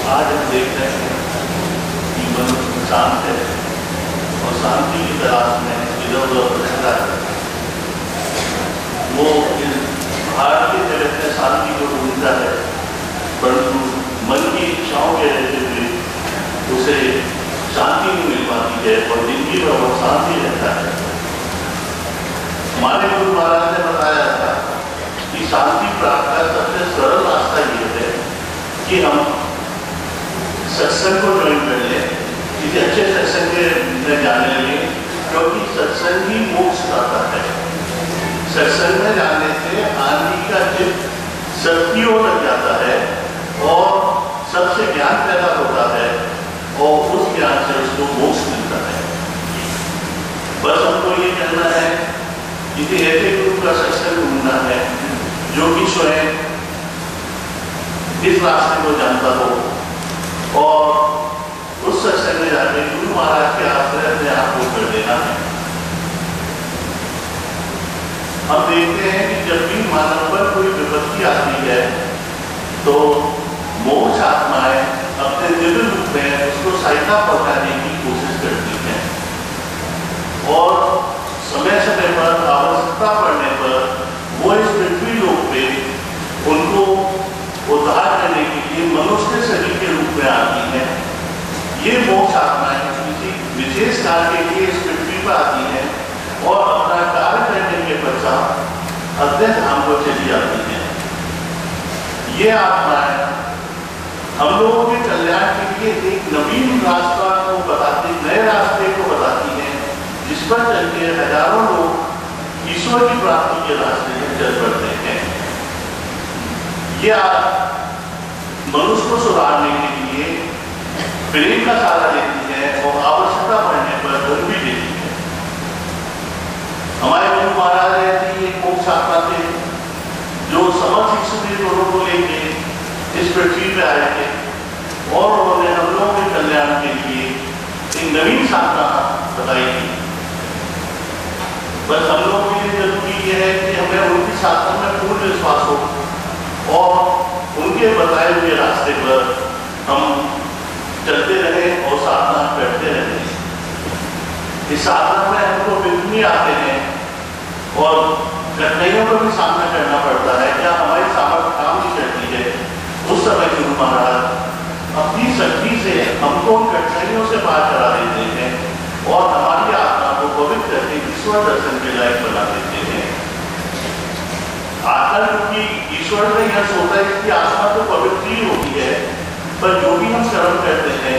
आज हम देख रहे हैं कि मनुष्य शांत है और शांति की तलाश में इधर उधर रहता है। वो इस भारतीय जगत में शांति को ढूंढता है, परंतु मन की इच्छाओं के रहते हुए उसे शांति नहीं मिल पाती है और जिंदगी में वो शांति रहता है। हमारे गुरु महाराज ने बताया था कि शांति प्राप्त का सबसे सरल रास्ता ये है कि हम सत्संग को ज्वाइन कर लें, किसी अच्छे सत्संग में जाने लगे, क्योंकि सत्संग ही मोक्ष लाता है। सत्संग में जाने से आदमी का चित्त शक्तियों लग जाता है और सबसे ज्ञान पैदा होता है और उस ज्ञान से उसको मोक्ष मिलता है। बस हमको ये करना है, किसी ऐसे गुरु का सत्संग ढूंढना है जो कि स्वयं इस रास्ते को जानता हो और उस सत्संग में जाके गुरु महाराज के आश्रय अपने आप को कर देना है। हम देखते हैं कि जब भी मानव पर कोई विपत्ति आती है तो मोक्ष आत्माएं अपने दिव्य रूप में उसको सहायता पहुंचाने की कोशिश करती हैं और समय समय पर आवश्यकता पड़ने पर वो इस पृथ्वी लोक पे उनको उद्धार करने के लिए मनुष्य शरीर के रूप में आती है। ये मोक्ष आत्माएं किसी विशेष कार्य के लिए इस पृथ्वी पर आती हैं और अपना कार्य करने के पश्चात अध्ययन धाम को चली जाती हैं। ये आत्माएं हम लोगों के कल्याण के लिए एक नवीन रास्ता को बताती, नए रास्ते को बताती हैं, जिस पर चलकर हजारों लोग ईश्वर की प्राप्ति के रास्ते में चल पड़ते हैं। यह मनुष्य को सुधारने के लिए प्रेम का सहारा देती है और आवश्यकता पड़ने पर धन भी देती है। हमारे गुरु महाराज ऐसी एक मोक्ष आत्मा थे जो समस्त ईश्वरी दोनों को लेके इस पृथ्वी पे आए थे और उन्होंने हम लोगों के कल्याण के लिए एक नवीन साधना बताई थी। बस हम लोगों के लिए जरूरी यह है कि हमें उनकी साधना में पूर्ण विश्वास हो और उनके बताए हुए रास्ते पर हम चलते रहें और साधना करते रहें। इस साधना में हमको विघ्न आते हैं और कठिनाइयों का भी सामना करना पड़ता है, क्या हमारी सामर्थ्य काम नहीं करती है। उस समय गुरु महाराज अपनी शक्ति से हमको उन कठिनाइयों से पार करा देते हैं और हमारी आत्मा को पवित्र करके ईश्वर दर्शन के लायक बना देते हैं। आत्मा क्योंकि ईश्वर में यह सोचता है कि आत्मा तो पवित्र ही होती है, पर जो भी हम कर्म करते हैं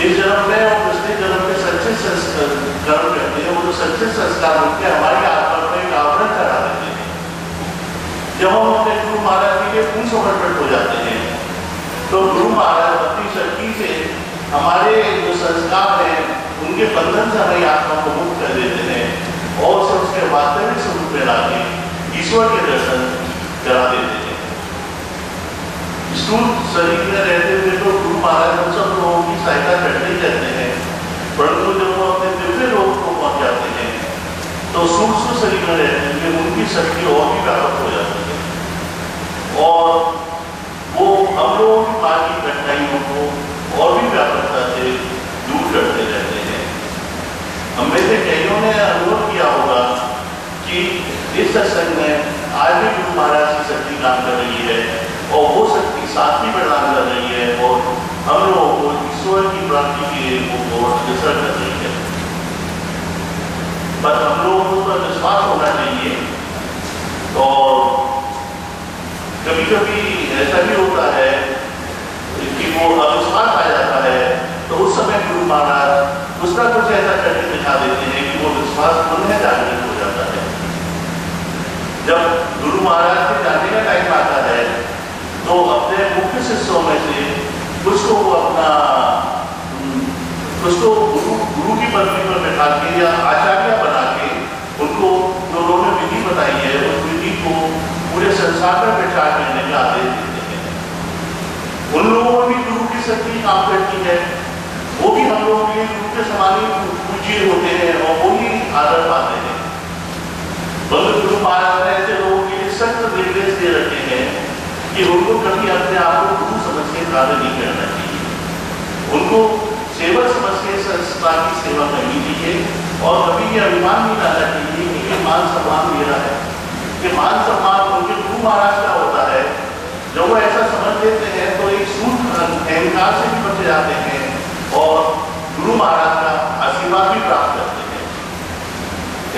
इस जन्म में और पिछले जन्म में सच्चे कर्म करते हैं, वो जो सच्चे संस्कार होते हैं हमारी आत्मा को एक आवरण करा देते हैं। जब हम अपने गुरु महाराज के लिए पूर्ण समर्पित हो जाते हैं तो गुरु महाराज अपनी शक्ति से हमारे जो संस्कार हैं उनके बंधन से हमारी आत्मा को मुक्त कर देते हैं और उसके वास्तविक स्वरूप में लाके ईश्वर के दर्शन करा देते हैं। स्थूल शरीर में रहते हुए तो गुरु महाराज हम सब लोगों की सहायता करते ही रहते हैं, परंतु जब वो अपने दिव्य लोक को पहुंच जाते हैं तो सूक्ष्म शरीर में रहते हुए उनकी शक्ति और भी व्यापक हो जाती है और वो हम लोगों की बाकी कठिनाइयों को और भी व्यापकता से दूर करते रहते हैं। हम में से कईयों ने अनुभव किया होगा कि इस सत्संग में आज भी गुरु महाराज की शक्ति काम कर रही है और वो शक्ति साथी प्रदान कर रही है और हम लोगों को ईश्वर की प्राप्ति के लिए वो अग्रसर कर रही है। पर हम लोगों को पर विश्वास होना चाहिए और कभी कभी ऐसा भी होता है कि वो अविश्वास आ जाता है तो उस समय गुरु महाराज उसका कुछ ऐसा करके दिखा देते हैं कि वो विश्वास पुनः जागृत हो जाता है। जब गुरु महाराज के जाने का टाइम आता है तो अपने मुख्य शिष्यों में से कुछ को वो अपना कुछ को गुरु की पदवी पर बैठा के या आचार्य बना के उनको जो उन्होंने विधि बताई है उस विधि को पूरे संसार में प्रचार करने का आदेश देते हैं। उन लोगों में भी गुरु की शक्ति काम करती है, वो भी हम लोगों के गुरु के समान ही पूज्य होते हैं और वो ही आदर पाते हैं। बल्कि गुरु महाराज ने ऐसे लोगों के लिए सख्त निर्देश दे रखे हैं कि उनको कभी अपने आप को गुरु समझ के कार्य नहीं करना चाहिए। उनको सेवक समझ के संस्था की सेवा करनी चाहिए और कभी ये अभिमान नहीं लाना चाहिए कि ये मान सम्मान मेरा है। ये मान सम्मान उनके गुरु महाराज का होता है। जब वो ऐसा समझ लेते हैं तो एक सूट अहंकार से भी बच जाते हैं और गुरु महाराज का आशीर्वाद भी प्राप्त करते हैं।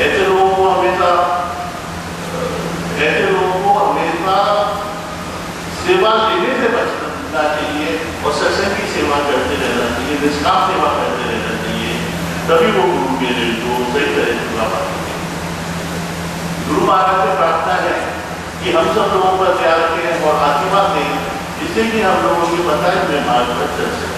ऐसे लोगों को हमेशा सेवा लेने से बचना चाहिए और सत्संग की सेवा करते रहना चाहिए, निष्काम सेवा करते रहना चाहिए, तभी वो गुरु के लिए जो सही तरह से पूरा पाएंगे। गुरु महाराज से प्रार्थना है कि हम सब लोगों पर ध्यान रखें और आशीर्वाद दें, जिससे कि हम लोगों के बताए हुए मार्ग पर चल सकें।